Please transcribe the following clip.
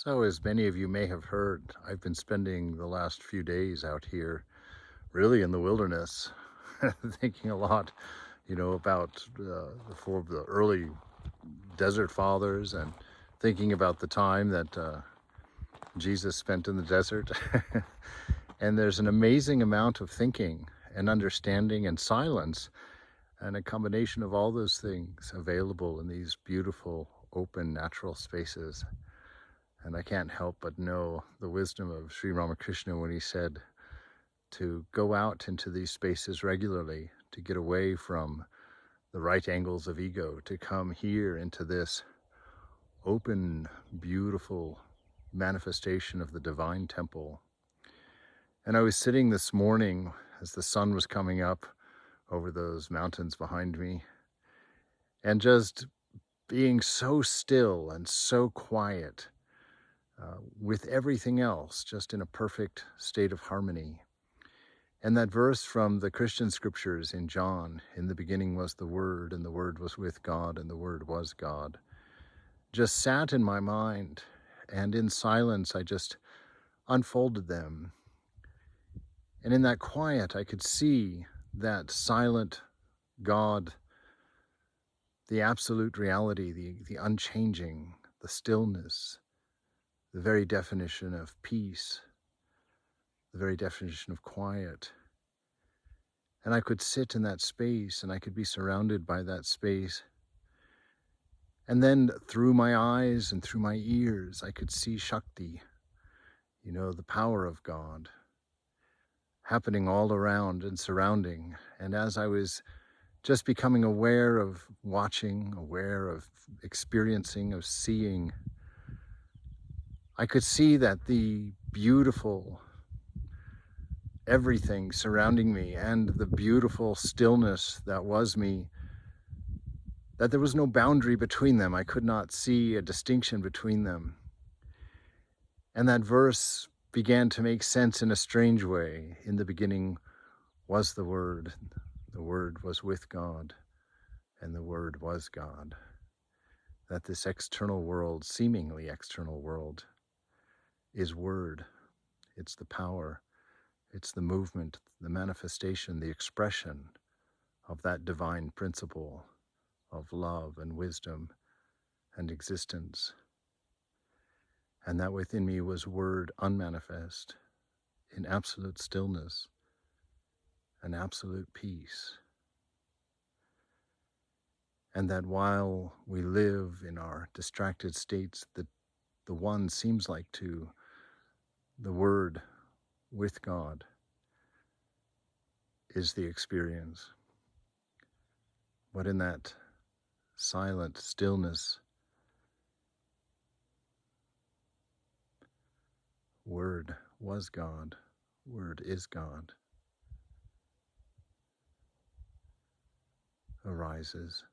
So, as many of you may have heard, I've been spending the last few days out here, really in the wilderness, thinking a lot, about the early desert fathers and thinking about the time that Jesus spent in the desert. And there's an amazing amount of thinking and understanding and silence, and a combination of all those things available in these beautiful, open, natural spaces. And I can't help but know the wisdom of Sri Ramakrishna when he said to go out into these spaces regularly, to get away from the right angles of ego, to come here into this open, beautiful manifestation of the divine temple. And I was sitting this morning as the sun was coming up over those mountains behind me, and just being so still and so quiet, with everything else just in a perfect state of harmony. And that verse from the Christian scriptures in John, "In the beginning was the Word, and the Word was with God, and the Word was God," just sat in my mind. And in silence, I just unfolded them. And in that quiet, I could see that silent God, the absolute reality, the unchanging, the stillness, the very definition of peace, the very definition of quiet. And I could sit in that space, and I could be surrounded by that space. And then through my eyes and through my ears, I could see Shakti, the power of God, happening all around and surrounding. And as I was just becoming aware of watching, aware of experiencing, of seeing, I could see that the beautiful everything surrounding me and the beautiful stillness that was me, that there was no boundary between them. I could not see a distinction between them. And that verse began to make sense in a strange way. In the beginning was the Word was with God, and the Word was God. That this external world, seemingly external world, is Word. It's the power, it's the movement, the manifestation, the expression of that divine principle of love and wisdom and existence. And that within me was Word unmanifest, in absolute stillness and absolute peace. And that while we live in our distracted states, the one seems like the Word with God is the experience. But in that silent stillness, Word was God, Word is God, arises.